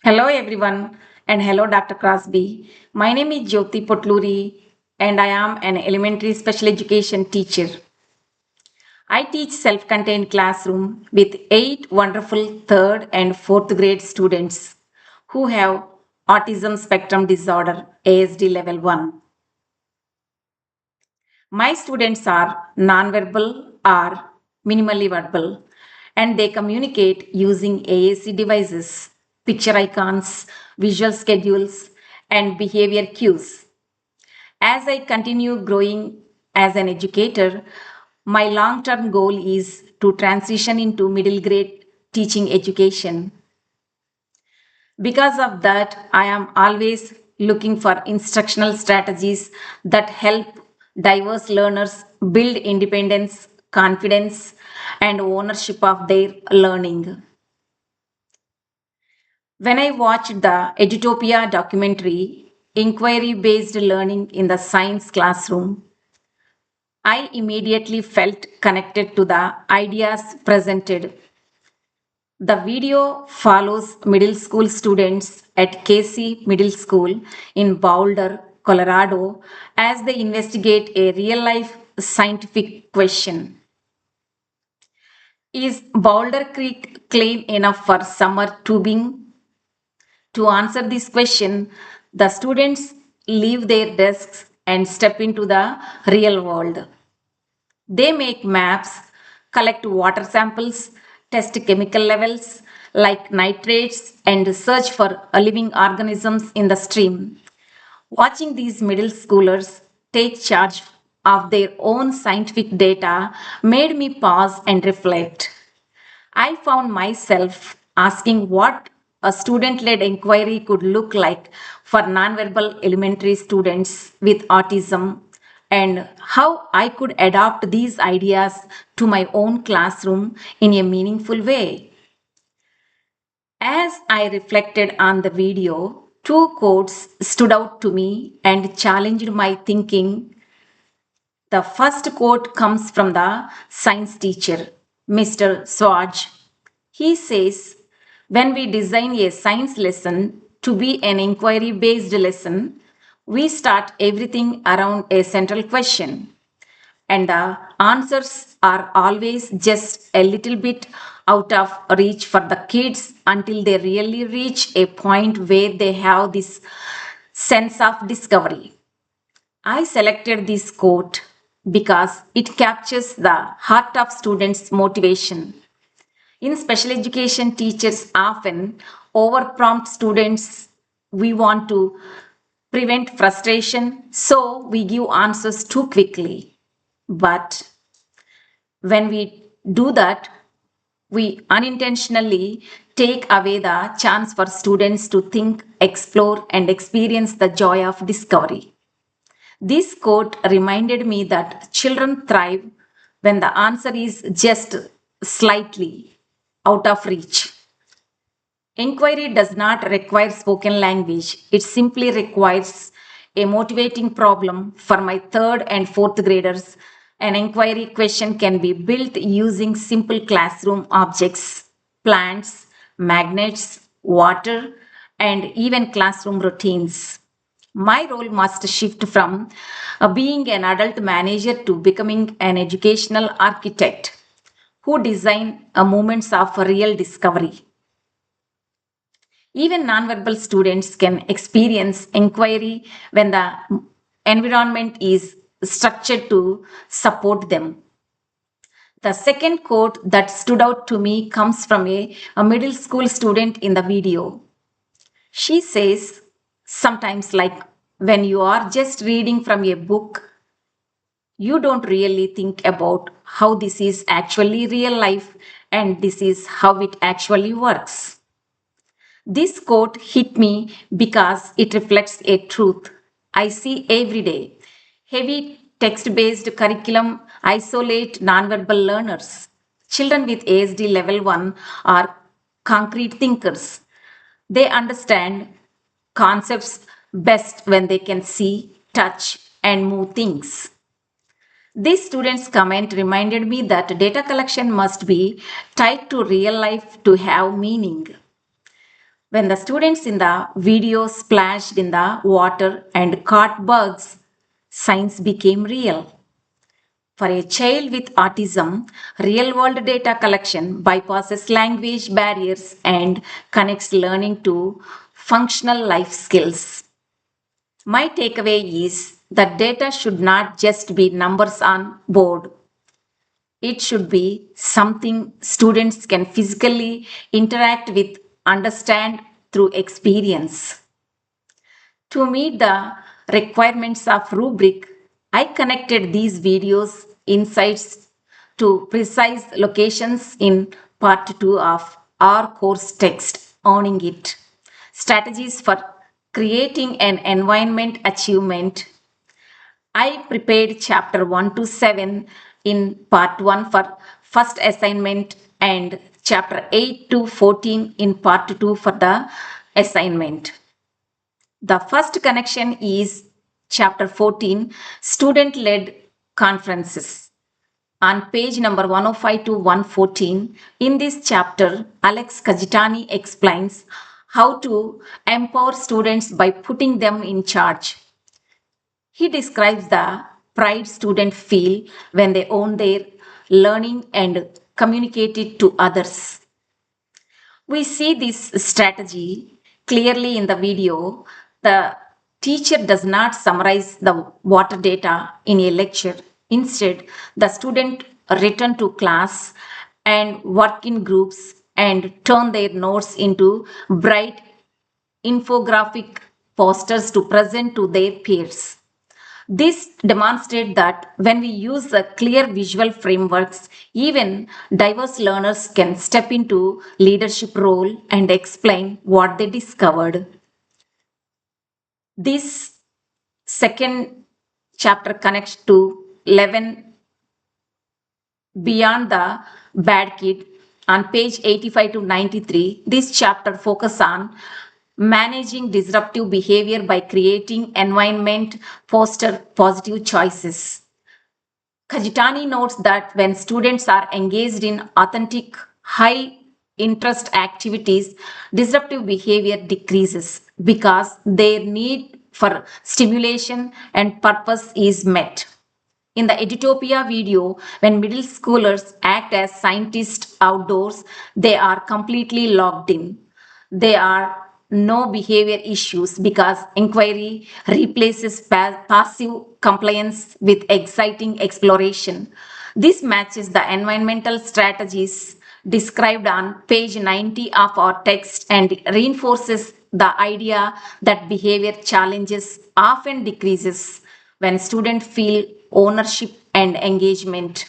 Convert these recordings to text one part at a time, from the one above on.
Hello everyone and hello Dr. Crosby. My name is Jyoti Potluri and I am an elementary special education teacher. I teach self-contained classroom with 8 wonderful 3rd and 4th grade students who have autism spectrum disorder ASD level 1. My students are nonverbal or minimally verbal and they communicate using AAC devices, picture icons, visual schedules, and behavior cues. As I continue growing as an educator, my long term goal is to transition into middle grade teaching education. Because of that, I am always looking for instructional strategies that help diverse learners build independence, confidence, and ownership of their learning. When I watched the Edutopia documentary, Inquiry Based Learning in the Science Classroom, I immediately felt connected to the ideas presented. The video follows middle school students at Casey Middle School in Boulder, Colorado, as they investigate a real life scientific question. Is Boulder Creek clean enough for summer tubing? To answer this question, the students leave their desks and step into the real world. They make maps, collect water samples, test chemical levels like nitrates, and search for living organisms in the stream. Watching these middle schoolers take charge of their own scientific data made me pause and reflect. I found myself asking what a student led inquiry could look like for nonverbal elementary students with autism and how I could adopt these ideas to my own classroom in a meaningful way. As I reflected on the video, two quotes stood out to me and challenged my thinking. The first quote comes from the science teacher, Mr. Swaj. He says, when we design a science lesson to be an inquiry based lesson, we start everything around a central question. And the answers are always just a little bit out of reach for the kids until they really reach a point where they have this sense of discovery. I selected this quote because it captures the heart of students' motivation. In special education, teachers often overprompt students. We want to prevent frustration, so we give answers too quickly. But when we do that, we unintentionally take away the chance for students to think, explore, and experience the joy of discovery. This quote reminded me that children thrive when the answer is just slightly out of reach. Inquiry does not require spoken language, it simply requires a motivating problem. For my 3rd and 4th graders, an inquiry question can be built using simple classroom objects, plants, magnets, water, and even classroom routines. My role must shift from being an adult manager to becoming an educational architect who design moments of real discovery. Even nonverbal students can experience inquiry when the environment is structured to support them. The second quote that stood out to me comes from a middle school student in the video. She says, sometimes, like when you are just reading from a book, you don't really think about how this is actually real life and this is how it actually works. This quote hit me because it reflects a truth I see every day. Heavy text based curriculum isolate nonverbal learners. Children with ASD level 1 are concrete thinkers. They understand concepts best when they can see, touch, and move things. This student's comment reminded me that data collection must be tied to real life to have meaning. When the students in the video splashed in the water and caught bugs, science became real. For a child with autism, real world data collection bypasses language barriers and connects learning to functional life skills. My takeaway is that data should not just be numbers on board. It should be something students can physically interact with, understand through experience. To meet the requirements of rubric, I connected these videos insights to precise locations in part 2 of our course text, Owning It. Strategies for creating an environment achievement. I prepared chapter 1 to 7 in part 1 for first assignment and chapter 8 to 14 in part 2 for the assignment. The first connection is chapter 14, student led conferences. On page number 105 to 114, in this chapter, Alex Kajitani explains how to empower students by putting them in charge. He describes the pride students feel when they own their learning and communicate it to others. We see this strategy clearly in the video. The teacher does not summarize the water data in a lecture. Instead, the student return to class and work in groups and turn their notes into bright infographic posters to present to their peers. This demonstrates that when we use the clear visual frameworks, even diverse learners can step into leadership role and explain what they discovered. This second chapter connects to 11 Beyond the Bad Kid on page 85 to 93. This chapter focuses on managing disruptive behavior by creating environment foster positive choices. Kajitani notes that when students are engaged in authentic, high interest activities, disruptive behavior decreases because their need for stimulation and purpose is met. In the Edutopia video, when middle schoolers act as scientists outdoors, they are completely locked in. There are no behavior issues because inquiry replaces passive compliance with exciting exploration. This matches the environmental strategies described on page 90 of our text and reinforces the idea that behavior challenges often decreases when students feel ownership and engagement.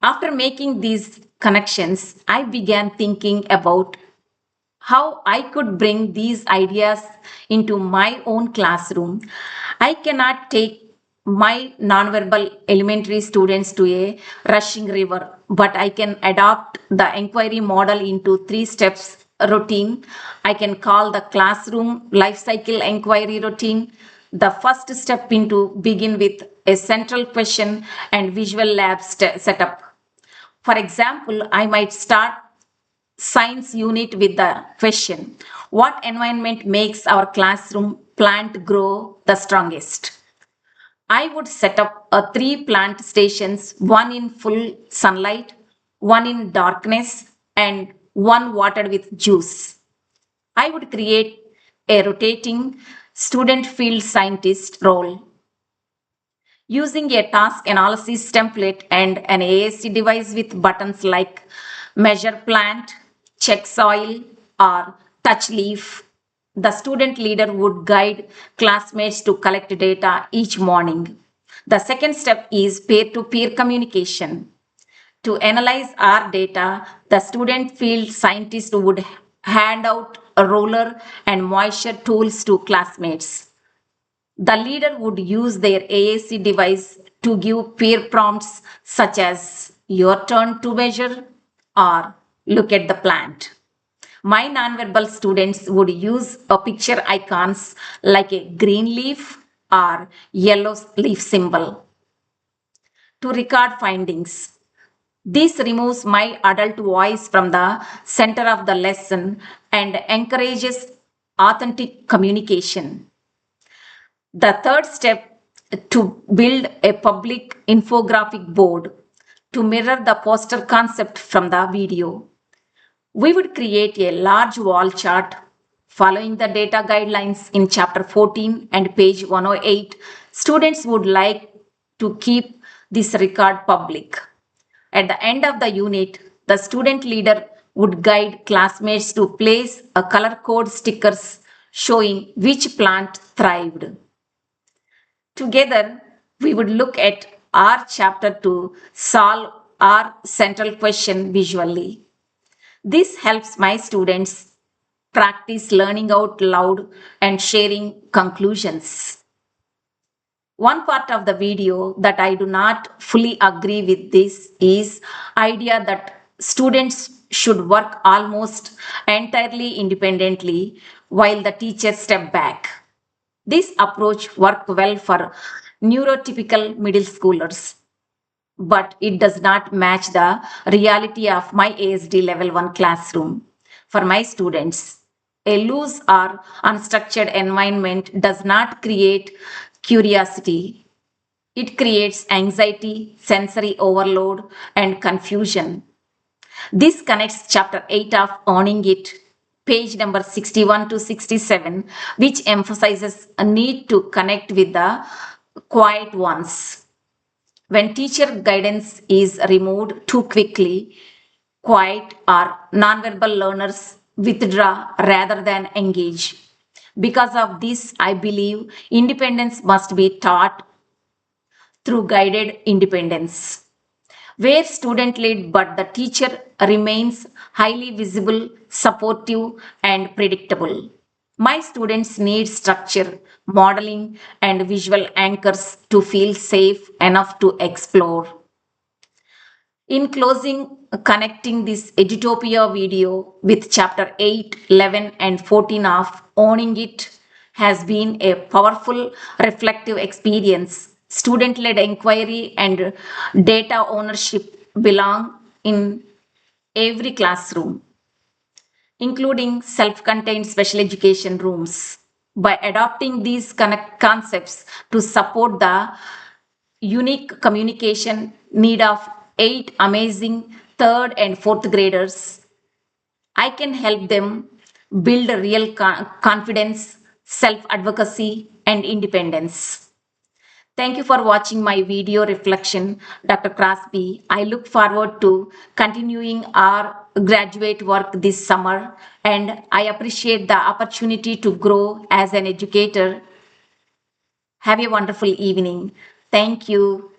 After making these connections, I began thinking about how I could bring these ideas into my own classroom. I cannot take my nonverbal elementary students to a rushing river, but I can adopt the inquiry model into 3 steps routine. I can call the classroom life cycle inquiry routine. The first step into begin with a central question and visual lab setup. For example, I might start science unit with the question, what environment makes our classroom plant grow the strongest? I would set up 3 plant stations, one in full sunlight, one in darkness, and one watered with juice. I would create a rotating student field scientist role using a task analysis template and an ASC device with buttons like measure plant, check soil, or touch leaf. The student leader would guide classmates to collect data each morning. The second step is peer to peer communication. To analyze our data, the student field scientist would hand out a roller and moisture tools to classmates. The leader would use their AAC device to give peer prompts such as your turn to measure or look at the plant. My nonverbal students would use a picture icons like a green leaf or yellow leaf symbol to record findings. This removes my adult voice from the center of the lesson and encourages authentic communication. The third step to build a public infographic board to mirror the poster concept from the video. We would create a large wall chart following the data guidelines in chapter 14 and page 108. Students would like to keep this record public. At the end of the unit, the student leader would guide classmates to place a color code stickers showing which plant thrived. Together, we would look at our chapter to solve our central question visually. This helps my students practice learning out loud and sharing conclusions. One part of the video that I do not fully agree with this is idea that students should work almost entirely independently while the teachers step back. This approach worked well for neurotypical middle schoolers, but it does not match the reality of my ASD level 1 classroom. For my students, a loose or unstructured environment does not create curiosity. It creates anxiety, sensory overload, and confusion. This connects chapter 8 of Owning It, page number 61 to 67, which emphasizes a need to connect with the quiet ones. When teacher guidance is removed too quickly, quiet or nonverbal learners withdraw rather than engage. Because of this, I believe independence must be taught through guided independence, where student led but the teacher remains highly visible, supportive, and predictable. My students need structure, modeling, and visual anchors to feel safe enough to explore. In closing, connecting this Edutopia video with chapter 8, 11, and 14 of Owning It has been a powerful reflective experience. Student led inquiry and data ownership belong in every classroom, including self contained special education rooms. By adopting these concepts to support the unique communication need of 8 amazing third and fourth graders, I can help them build a real confidence, self advocacy, and independence. Thank you for watching my video reflection, Dr. Crosby. I look forward to continuing our graduate work this summer, and I appreciate the opportunity to grow as an educator. Have a wonderful evening. Thank you.